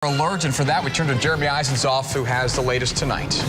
Alert, and for that we turn to Jeremy Eisenzoff, who has the latest tonight.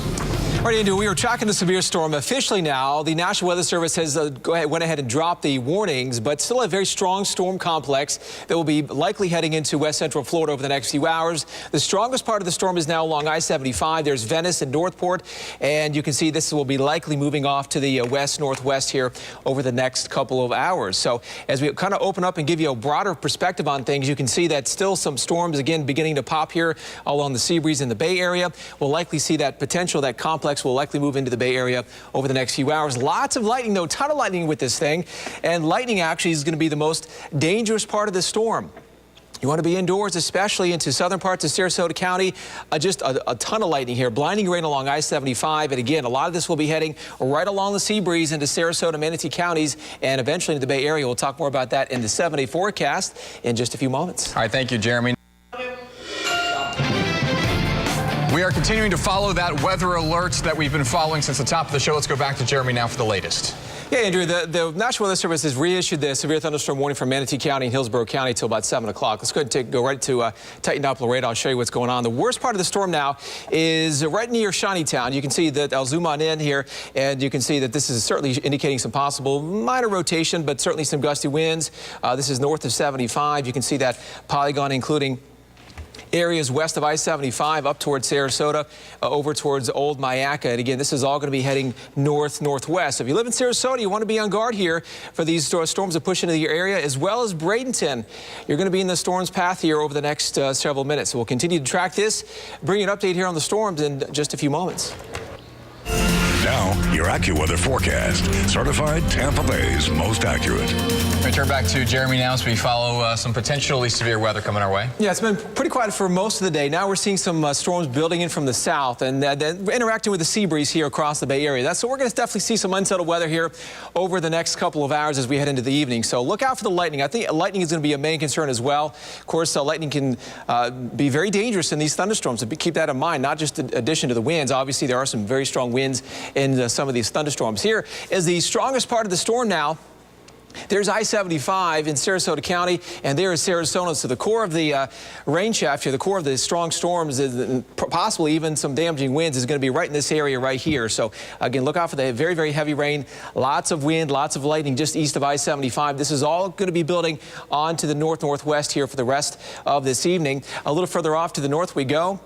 All right, Andrew, we are tracking the severe storm. Officially now, the National Weather Service has went ahead and dropped the warnings, but still a very strong storm complex that will be likely heading into west central Florida over the next few hours. The strongest part of the storm is now along I-75. There's Venice and Northport, and you can see this will be likely moving off to the west-northwest here over the next couple of hours. So as we kind of open up and give you a broader perspective on things, you can see that still some storms, again, beginning to pop here along the sea breeze in the Bay Area. We'll likely see that potential, that complex will likely move into the Bay Area over the next few hours. Lots of lightning, though, a ton of lightning with this thing. And lightning actually is going to be the most dangerous part of the storm. You want to be indoors, especially into southern parts of Sarasota County. Just a ton of lightning here. Blinding rain along I-75. And again, a lot of this will be heading right along the sea breeze into Sarasota, Manatee counties, and eventually into the Bay Area. We'll talk more about that in the 7-day forecast in just a few moments. All right, thank you, Jeremy. We are continuing to follow that weather alert that we've been following since the top of the show. Let's go back to Jeremy now for the latest. Yeah, Andrew, the National Weather Service has reissued the severe thunderstorm warning for Manatee County and Hillsborough County until about 7 o'clock. Let's go ahead and go right to Titan Doppler radar. I'll show you what's going on. The worst part of the storm now is right near Shawneetown. You can see that I'll zoom on in here, and you can see that this is certainly indicating some possible minor rotation, but certainly some gusty winds. This is north of 75. You can see that polygon including areas west of I-75 up towards Sarasota, over towards Old Myakka. And again, this is all going to be heading north-northwest. So if you live in Sarasota, you want to be on guard here for these storms that push into your area, as well as Bradenton. You're going to be in the storm's path here over the next several minutes. So we'll continue to track this, bring you an update here on the storms in just a few moments. Now, your AccuWeather forecast. Certified Tampa Bay's most accurate. Let me turn back to Jeremy now as we follow some potentially severe weather coming our way. Yeah, it's been pretty quiet for most of the day. Now we're seeing some storms building in from the south and interacting with the sea breeze here across the Bay Area. So we're going to definitely see some unsettled weather here over the next couple of hours as we head into the evening. So look out for the lightning. I think lightning is going to be a main concern as well. Of course, lightning can be very dangerous in these thunderstorms. So keep that in mind, not just in addition to the winds. Obviously, there are some very strong winds in some of these thunderstorms. Here is the strongest part of the storm now. There's I-75 in Sarasota County, and there is Sarasota. So the core of the rain shaft here, the core of the strong storms, and possibly even some damaging winds, is going to be right in this area right here. So again, look out for the very, very heavy rain. Lots of wind, lots of lightning just east of I-75. This is all going to be building on to the north-northwest here for the rest of this evening. A little further off to the north we go.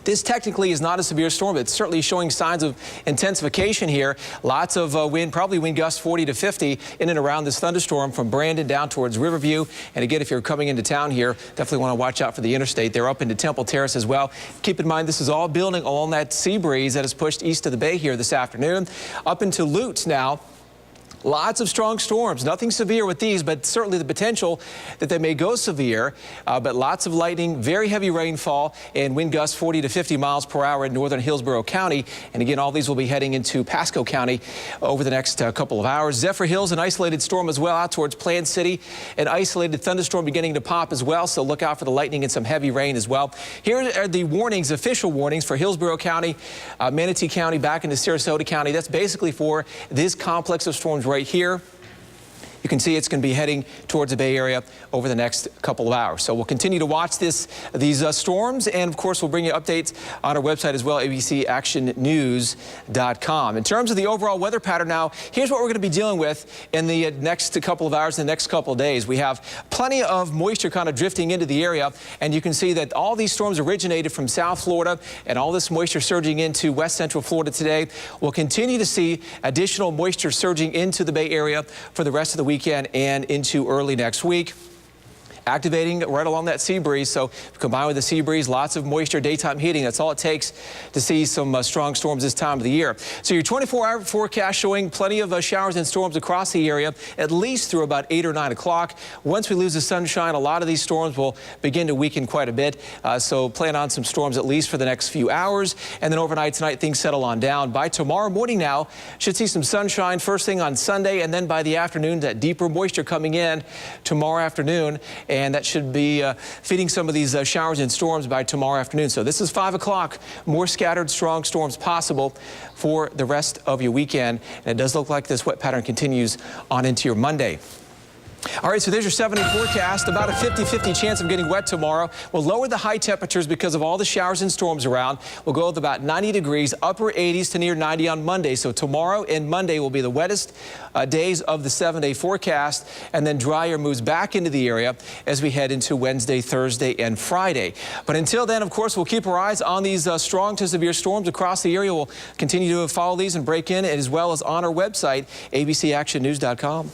This technically is not a severe storm. It's certainly showing signs of intensification here. Lots of wind, probably wind gusts 40 to 50 in and around this thunderstorm from Brandon down towards Riverview. And again, if you're coming into town here, definitely want to watch out for the interstate. They're up into Temple Terrace as well. Keep in mind, this is all building along that sea breeze that is pushed east of the bay here this afternoon. Up into Lutz now. Lots of strong storms, nothing severe with these, but certainly the potential that they may go severe. But lots of lightning, very heavy rainfall, and wind gusts 40 to 50 miles per hour in northern Hillsborough County. And again, all these will be heading into Pasco County over the next couple of hours. Zephyr Hills, an isolated storm as well out towards Plant City. An isolated thunderstorm beginning to pop as well, so look out for the lightning and some heavy rain as well. Here are the warnings, official warnings for Hillsborough County, Manatee County, back into Sarasota County. That's basically for this complex of storms right here. You can see it's going to be heading towards the Bay Area over the next couple of hours. So we'll continue to watch these storms, and of course we'll bring you updates on our website as well, abcactionnews.com. In terms of the overall weather pattern now, here's what we're going to be dealing with in the next couple of hours, in the next couple of days. We have plenty of moisture kind of drifting into the area, and you can see that all these storms originated from South Florida, and all this moisture surging into west central Florida today. We'll continue to see additional moisture surging into the Bay Area for the rest of the weekend and into early next week. Activating right along that sea breeze. So combined with the sea breeze, lots of moisture, daytime heating. That's all it takes to see some strong storms this time of the year. So your 24-hour forecast showing plenty of showers and storms across the area, at least through about 8 or 9 o'clock. Once we lose the sunshine, a lot of these storms will begin to weaken quite a bit. So plan on some storms at least for the next few hours. And then overnight tonight, things settle on down. By tomorrow morning now, should see some sunshine first thing on Sunday. And then by the afternoon, that deeper moisture coming in tomorrow afternoon. And that should be feeding some of these showers and storms by tomorrow afternoon. So this is 5 o'clock. More scattered strong storms possible for the rest of your weekend. And it does look like this wet pattern continues on into your Monday. All right, so there's your 7-day forecast. About a 50-50 chance of getting wet tomorrow. We'll lower the high temperatures because of all the showers and storms around. We'll go with about 90 degrees, upper 80s to near 90 on Monday. So tomorrow and Monday will be the wettest days of the 7-day forecast, and then drier moves back into the area as we head into Wednesday, Thursday, and Friday. But until then, of course, we'll keep our eyes on these strong to severe storms across the area. We'll continue to follow these and break in, as well as on our website, abcactionnews.com.